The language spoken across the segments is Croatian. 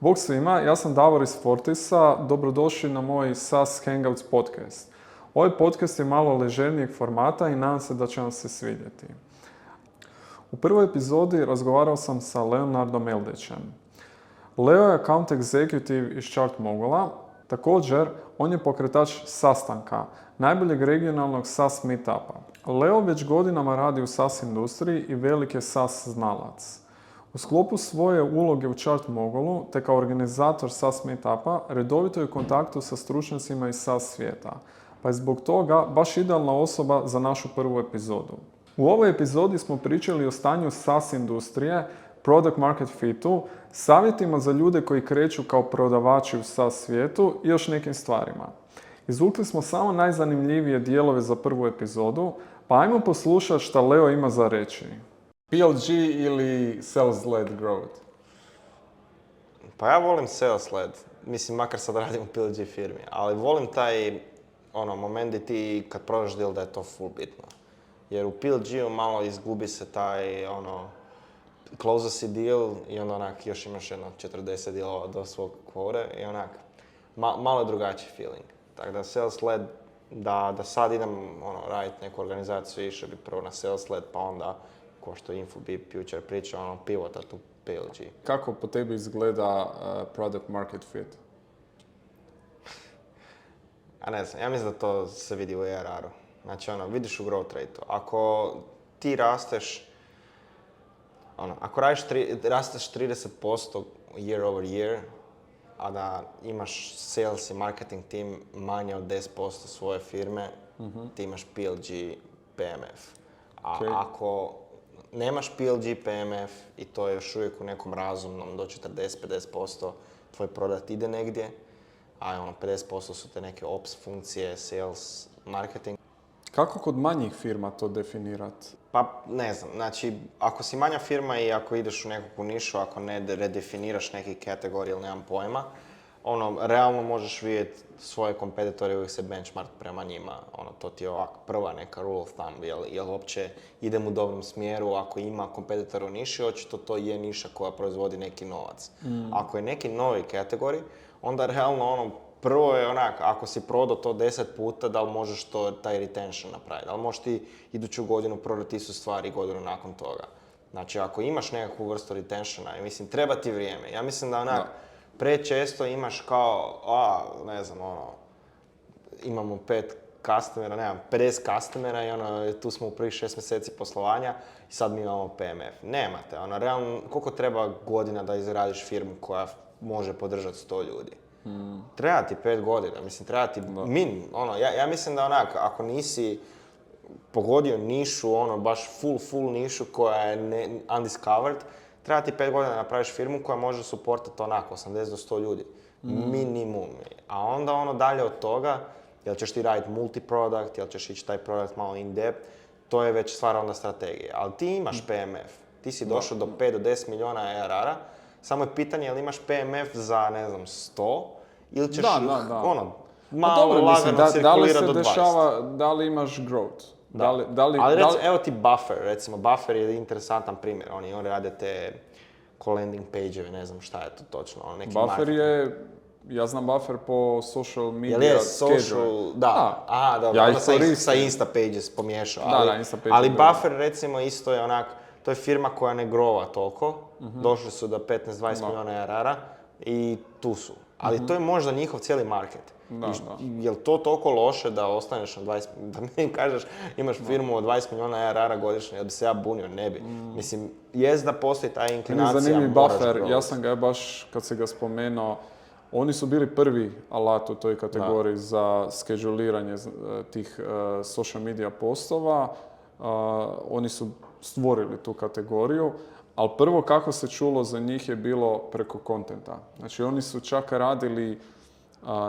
Bog svima, ja sam Davor iz Fortisa, dobrodošli na moj SaaS Hangouts podcast. Ovaj podcast je malo ležernijeg formata i nadam se da će vam se svidjeti. U prvoj epizodi razgovarao sam sa Leonardom Eldećem. Leo je account executive iz ChartMogula. Također, on je pokretač sastanka, najboljeg regionalnog SaaS meetupa. Leo već godinama radi u SaaS industriji i velik je SaaS znalac. U sklopu svoje uloge u ChartMogulu, te kao organizator SaaS meetupa, redovito je u kontaktu sa stručnjacima iz SaaS svijeta, pa je zbog toga baš idealna osoba za našu prvu epizodu. U ovoj epizodi smo pričali o stanju SaaS industrije, product market fitu, savjetima za ljude koji kreću kao prodavači u SaaS svijetu i još nekim stvarima. Izvukli smo samo najzanimljivije dijelove za prvu epizodu, pa ajmo poslušati šta Leo ima za reći. PLG ili sales-led growth? Pa ja volim sales-led, mislim makar sad radim u PLG firmi, ali volim taj moment gdje ti kad prodaš deal da je to full bitno. Jer u PLG-u malo izgubi se taj close si deal i onda onak još imaš 40 dealova do svog kvore i onak malo je drugačiji feeling. Tako da sales-led, da sad idem raditi neku organizaciju, išao bi prvo na sales-led pa onda ko što Infobip jučer priča, pivota tu PLG. Kako po tebi izgleda product market fit? A ne znam, ja mislim da to se vidi u ARR-u. Znači, vidiš u growth rate-u. Ako ti rasteš, ako rasteš 30% year over year, a da imaš sales i marketing team manje od 10% svoje firme, ti imaš PLG PMF. A ako nemaš PLG PMF i to je još uvijek u nekom razumnom do 40-50%, tvoj prodat ide negdje, a 50% su te neke ops funkcije, sales, marketing. Kako kod manjih firma to definirati? Pa ne znam, znači ako si manja firma i ako ideš u nekakvu nišu, ako ne redefiniraš neki kategorij ili nemam pojma, realno možeš vidjeti svoje kompetitore i uvijek se benchmark prema njima. To ti je ovako prva neka rule of thumb, jel uopće idem u dobrom smjeru, ako ima kompetitor u niši, očito to je niša koja proizvodi neki novac. Ako je neki novi kategorij, onda realno prvo je ako si prodao to 10 puta, da li možeš taj retention napraviti, da li možeš ti iduću godinu prodati istu stvar i godinu nakon toga. Znači ako imaš nekakvu vrstu retentiona, mislim treba ti vrijeme. Ja mislim da prečesto imaš kao, imamo 5 customera, nemam 50 customera i tu smo u prvih 6 mjeseci poslovanja i sad mi imamo PMF. Nemate, realno koliko treba godina da izradiš firmu koja može podržati 100 ljudi? Treba ti 5 godina, mislim treba ti ja mislim da ako nisi pogodio nišu, baš full nišu koja je undiscovered, treba ti 5 godina da napraviš firmu koja može supportati 80 do 100 ljudi. Minimum. A onda dalje od toga, jel ćeš ti raditi multi-product, jel ćeš ići taj product malo in-depth, to je već stvar onda strategije. Ali ti imaš PMF, ti si došao do 5 do 10 milijuna ARR-a, samo je pitanje jel imaš PMF za, 100 ili ćeš malo lagano cirkulirati do 20. Dešava, da li imaš growth? Ali evo ti Buffer, recimo Buffer je interesantan primjer, oni rade te landing page-eve, ne znam šta je to točno. Buffer je, ja znam Buffer po social media. Jel je social, da. Aha, dobro, ja sa Insta pages pomiješao. Insta pages. Ali Buffer recimo isto je to je firma koja ne grova toliko, došli su do 15-20 milijuna ARR-a i tu su. Ali to je možda njihov cijeli market. Jel to toliko loše da ostaneš na 20, da mi kažeš imaš firmu od 20 milijuna ARR-a godišnje, jel bi se ja bunio, ne bi. Mislim, jest da postoji ta inklinacija, zanimljiv moraš Buffer, growth. ja sam ga baš, kad se ga spomenuo, oni su bili prvi alat u toj kategoriji za skeduliranje tih social media postova. Oni su stvorili tu kategoriju, ali prvo kako se čulo za njih je bilo preko kontenta. Znači oni su čak radili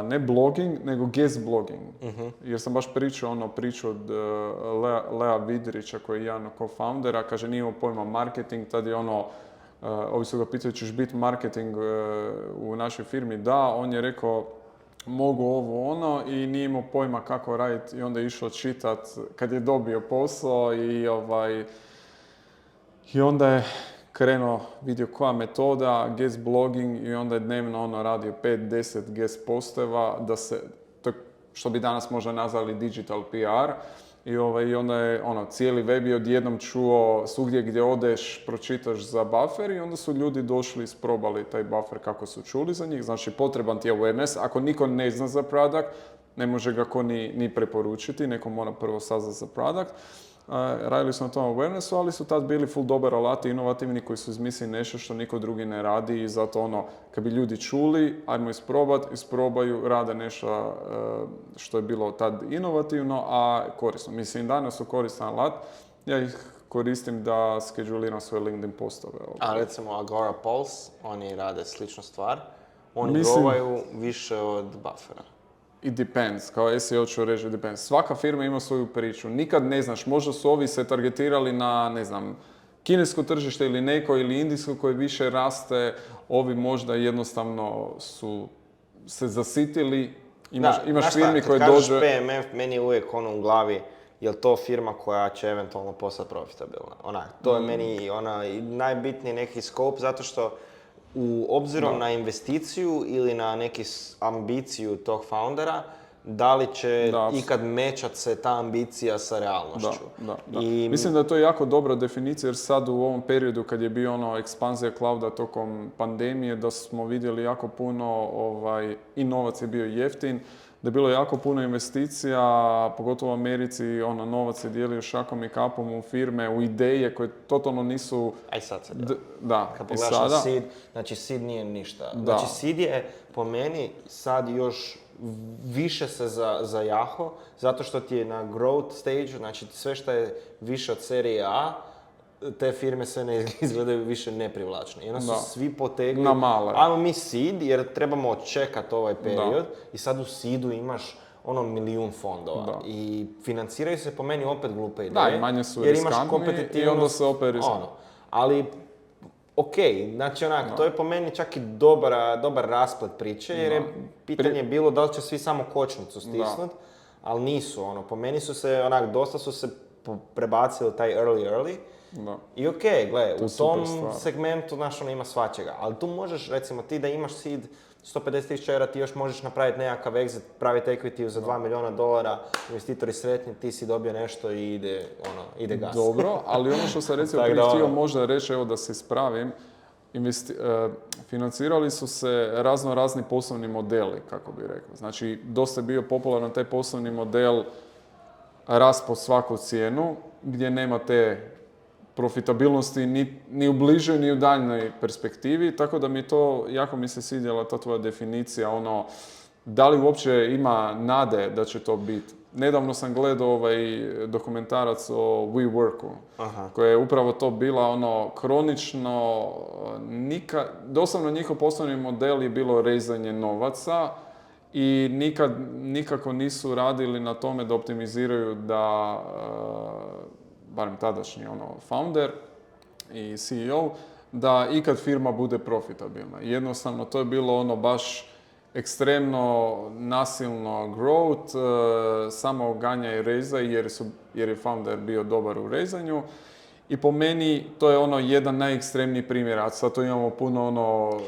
ne blogging, nego guest blogging. Jer sam baš pričao priču od Lea Vidrića koji je jedan od co-foundera, kaže nije imao pojma marketing, tad je ovi su ga pitali ćeš biti marketing u našoj firmi, da, on je rekao mogu ovo i nije imao pojma kako raditi i onda je išao čitat kad je dobio posao i onda je krenuo, vidio koja metoda, guest blogging i onda je dnevno ono radio 5-10 guest posteva da se, to je što bi danas možda nazvali digital PR. I onda je cijeli web je odjednom čuo svugdje gdje odeš, pročitaš za buffer i onda su ljudi došli i isprobali taj buffer kako su čuli za njih. Znači potreban ti je awareness. Ako niko ne zna za product, ne može ga ko ni preporučiti, neko mora prvo saznat za product. Radili su na tom awarenessu, ali su tad bili full dobar alati, inovativni, koji su izmislili nešto što niko drugi ne radi i zato kad bi ljudi čuli, ajmo isprobaju, rade nešto što je bilo tad inovativno, a korisno. Mislim, danas su koristan alat, ja ih koristim da skedžuliram svoje LinkedIn postove. A recimo Agora Pulse, oni rade sličnu stvar, oni grovaju više od buffera. It depends, kao SEO ću reći, it depends. Svaka firma ima svoju priču. Nikad ne znaš, možda su ovi se targetirali na, ne znam, kinesko tržište ili neko, ili indijsko koje više raste, ovi možda jednostavno su se zasitili. Imaš firmi koje dođe... Kad kažeš PMF, meni je uvijek u glavi, je li to firma koja će eventualno postati profitabilna? To je meni najbitniji neki scope, zato što obzirom na investiciju ili na neki ambiciju tog foundera, da li će ikad mečat se ta ambicija sa realnošću. Da. Mislim da to je jako dobra definicija, jer sad u ovom periodu kad je bio ekspanzija clouda tokom pandemije, da smo vidjeli jako puno i novac je bio jeftin, da je bilo jako puno investicija, pogotovo u Americi, novac se dijelio šakom i kapom u firme, u ideje koje totalno nisu... Aj sad se dijeli. Da, kad pogledaš na seed, znači seed nije ništa. Da. Znači seed je po meni sad još više se zajaho, zato što ti je na growth stage, znači sve što je više od serije A, te firme sve ne izgledaju više neprivlačne. I onda su svi potegli, ajmo mi seed jer trebamo čekati ovaj period i sad u seedu imaš milijun fondova. Da. I financiraju se po meni opet glupe ideje. Da, i manje su riskantni i onda se opet riskantni. Ali, znači to je po meni čak i dobar rasplet priče, jer je pitanje bilo da li će svi samo kočnicu stisnut, ali nisu. Po meni su se, dosta su se prebacili u taj early. Da. I gledaj, u tom segmentu, ima svačega. Ali tu možeš, recimo, ti da imaš seed 150.000 eura, ti još možeš napraviti nekakav exit, praviti equity za $2 milijuna, investitori sretni, ti si dobio nešto i ide gas. Dobro, ali ono što sam recimo htio možda reći, evo da se ispravim, financirali su se razni poslovni modeli, kako bi rekao. Znači, dosta je bio popularan taj poslovni model rast po svaku cijenu, gdje nema te profitabilnosti ni u bližoj ni u daljnoj perspektivi, tako da jako mi se svidjela ta tvoja definicija, da li uopće ima nade da će to biti. Nedavno sam gledao dokumentarac o WeWorku, koja je upravo to bila kronično, doslovno njihov poslovni model je bilo rezanje novaca i nikako nisu radili na tome da optimiziraju da barem tadašnji founder i CEO, da ikad firma bude profitabilna. Jednostavno, to je bilo baš ekstremno nasilno growth, samo ganja i reza jer je founder bio dobar u rezanju. I po meni to je jedan najekstremniji primjer, a sad to imamo puno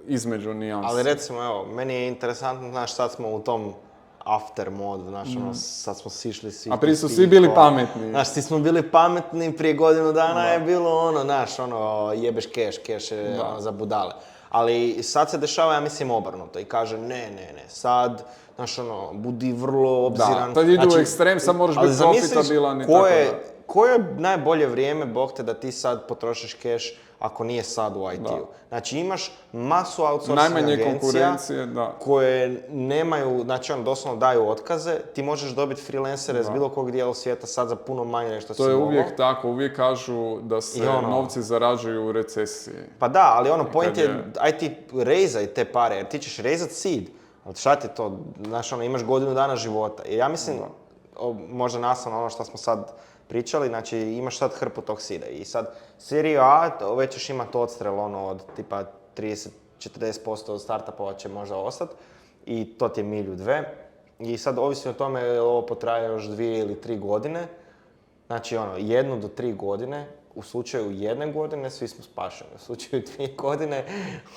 između nijansi. Ali recimo, meni je interesantno, sad smo u tom after mod, sad smo sišli svi. A prije su svi bili pametni. Svi smo bili pametni, prije godinu dana je bilo jebeš keš je za budale. Ali sad se dešava, ja mislim, obrnuto i kaže ne, sad, budi vrlo obziran. Da, tad idu u ekstrem, sad moraš biti profitabilan i tako da. Koje je najbolje vrijeme, Bog te, da ti sad potrošiš keš ako nije sad u IT-u? Znači imaš masu outsourcing agencija koje nemaju, znači doslovno daju otkaze, ti možeš dobiti freelancere iz bilo kog dijela svijeta sad za puno manje nešto si mogao. To je uvijek tako, uvijek kažu da se novci zarađuju u recesiji. Pa da, ali point je, aj ti rezaj te pare, jer ti ćeš rezat seed, ali šta ti to, znači imaš godinu dana života. I ja mislim, možda nastavno ono što smo sad pričali, znači imaš sad hrpu tog seeda i sad seriju A već ćeš imati odstrel od tipa 30-40% od startupova će možda ostati i to ti je milju dve i sad ovisi o tome ovo potraje još 2 ili 3 godine, znači 1 do 3 godine u slučaju 1 godine svi smo spašeni, u slučaju 2 godine,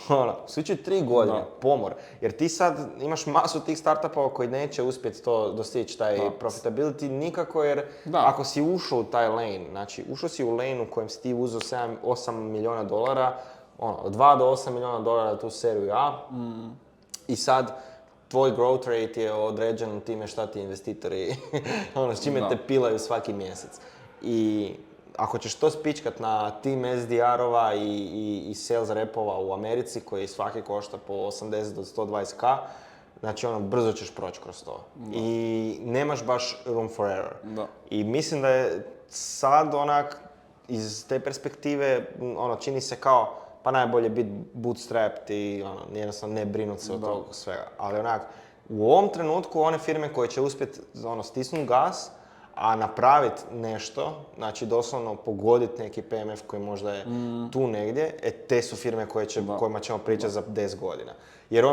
u slučaju 3 godine, pomor. Jer ti sad imaš masu tih startupova koji neće uspjeti to dostići, taj profitability nikako, jer ako si ušao u taj lane, znači ušao si u lane u kojem si ti uzeo 8 milijuna dolara, od 2 do 8 milijuna dolara tu seriju A, i sad tvoj growth rate je određen time šta ti investitori, s čime te pilaju svaki mjesec. I ako ćeš to spičkat na tim SDR-ova i sales repova u Americi, koji svaki košta po 80 do 120k, znači brzo ćeš proći kroz to. I nemaš baš room for error. I mislim da je sad iz te perspektive, čini se kao, pa najbolje biti bootstrapped i jednostavno ne brinut se od tog svega. Ali u ovom trenutku one firme koje će uspjeti stisnuti gas, a napraviti nešto, znači doslovno pogoditi neki PMF koji možda je tu negdje, te su firme kojima ćemo pričati za 10 godina. Jer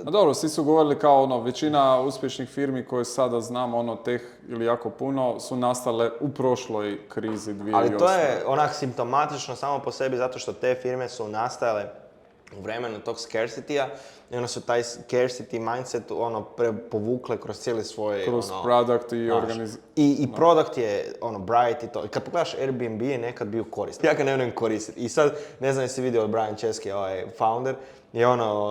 dobro, svi su govorili kao većina uspješnih firmi koje sada znamo, teh ili jako puno, su nastale u prošloj krizi 2008. Ali to je simptomatično samo po sebi zato što te firme su nastajale u vremenu tog scarcity-a i onda su taj scarcity mindset povukle kroz cijeli svoj... Kroz product i organizaciju. I product je bright i to. I kad pogledaš Airbnb je nekad bio koristan. Ja ga ne volim koristiti. I sad, ne znam jesi vidio Brian Chesky, founder, je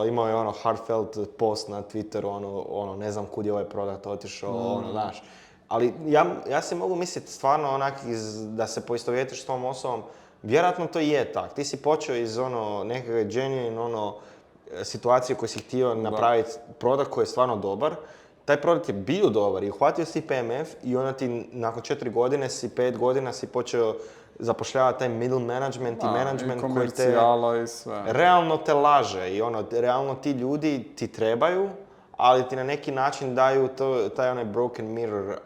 imao je heartfelt post na Twitteru, ne znam kud je ovaj produkt otišao, znaš. Ali ja se mogu misliti stvarno da se poistovjetiš s tom osobom. Vjerojatno to je tak. Ti si počeo iz nekakve genuine situacije koju si htio napraviti produkt koji je stvarno dobar. Taj produkt je bio dobar i uhvatio si PMF i onda ti nakon 4 godine 5 godina si počeo zapošljavati taj middle management i management koji te i sve. Realno te laže i realno ti ljudi ti trebaju, ali ti na neki način daju taj broken mirror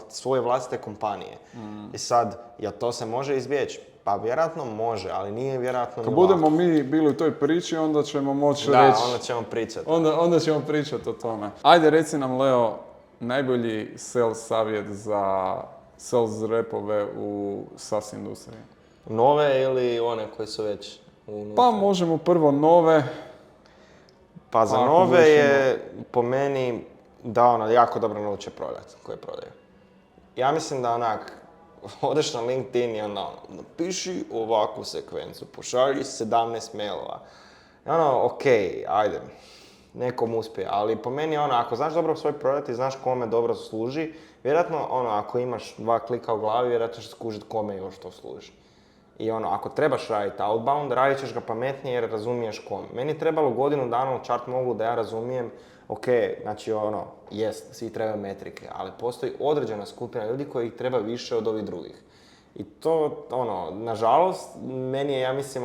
svoje vlastite kompanije. I sad, jel to se može izbjeći? Pa vjerojatno može, ali nije vjerojatno Kad budemo mi bili u toj priči, onda ćemo moći reći... Da, onda ćemo pričati. Onda ćemo pričati o tome. Ajde, reci nam, Leo, najbolji sales savjet za sales repove u SaaS industriji. Nove ili one koje su već unutra? Pa možemo prvo nove. Pa za nove je po meni da jako dobro nauče prodati koje prodaju. Ja mislim da odeš na LinkedIn i napiši ovakvu sekvencu, pošalji 17 mailova. I ajde, nekom uspije, ali po meni ako znaš dobro svoj prodat i znaš kome dobro služi, vjerojatno ako imaš 2 klika u glavi, vjerojatno ćeš skužiti kome još to služi. I ako trebaš raditi outbound, radit ćeš ga pametnije jer razumiješ kome. Meni je trebalo godinu dana u chart mogu da ja razumijem, znači jest, svi trebaju metrike, ali postoji određena skupina ljudi koji ih treba više od ovih drugih. I to, nažalost, meni je, ja mislim,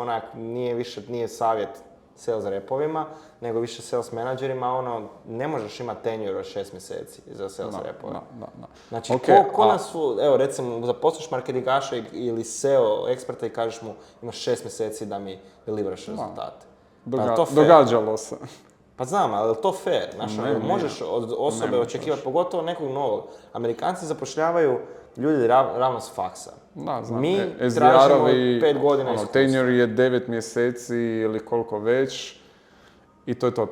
nije savjet sales repovima, nego više sales menadžerima, ne možeš imati tenure od 6 mjeseci za sales repove. Znači, ko nas evo recimo, zaposliš marketingaša ili SEO eksperta i kažeš mu imaš 6 mjeseci da mi deliveraš rezultate. Događalo se. Pa znam, ali je to fair? Možeš od osobe očekivati, pogotovo nekog novog. Amerikanci zapošljavaju ljudi ravno s faksa. Mi tražimo 5 godina iskustva. Tenure je 9 mjeseci ili koliko već. I to je to,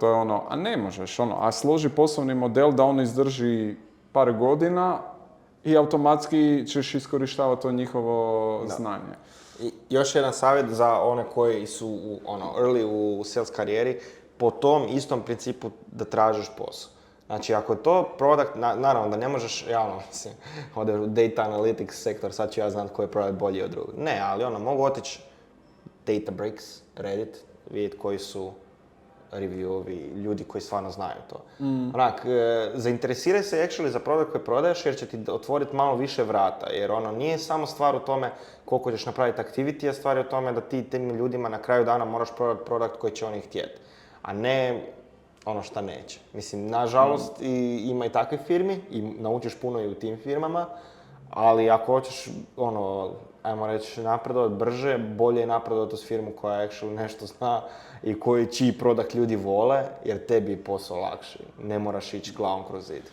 a ne možeš, a složi poslovni model da on izdrži par godina i automatski ćeš iskorištavati to njihovo znanje. I još jedan savjet za one koji su early u sales karijeri, po tom istom principu da tražiš posao. Znači, ako je to product, naravno da ne možeš, ode u data analytics sektor, sad ću ja znati koji je product bolji od drugog. Ne, ali mogu otići Databricks, Reddit, vidjeti koji su reviewovi, ljudi koji stvarno znaju to. Zainteresiraj se actually za produkt koji prodaješ jer će ti otvoriti malo više vrata. Jer nije samo stvar u tome koliko ćeš napraviti activity, a stvar je u tome da ti tim ljudima na kraju dana moraš prodati produkt koji će oni htjeti. A ne ono šta neće. Mislim, nažalost, ima i takve firmi i naučiš puno i u tim firmama, ali ako hoćeš, ajmo reći, napredovati brže, bolje je napredovati uz firmu koja actually nešto zna i čiji produkt ljudi vole, jer tebi je posao lakši. Ne moraš ići glavom kroz zid.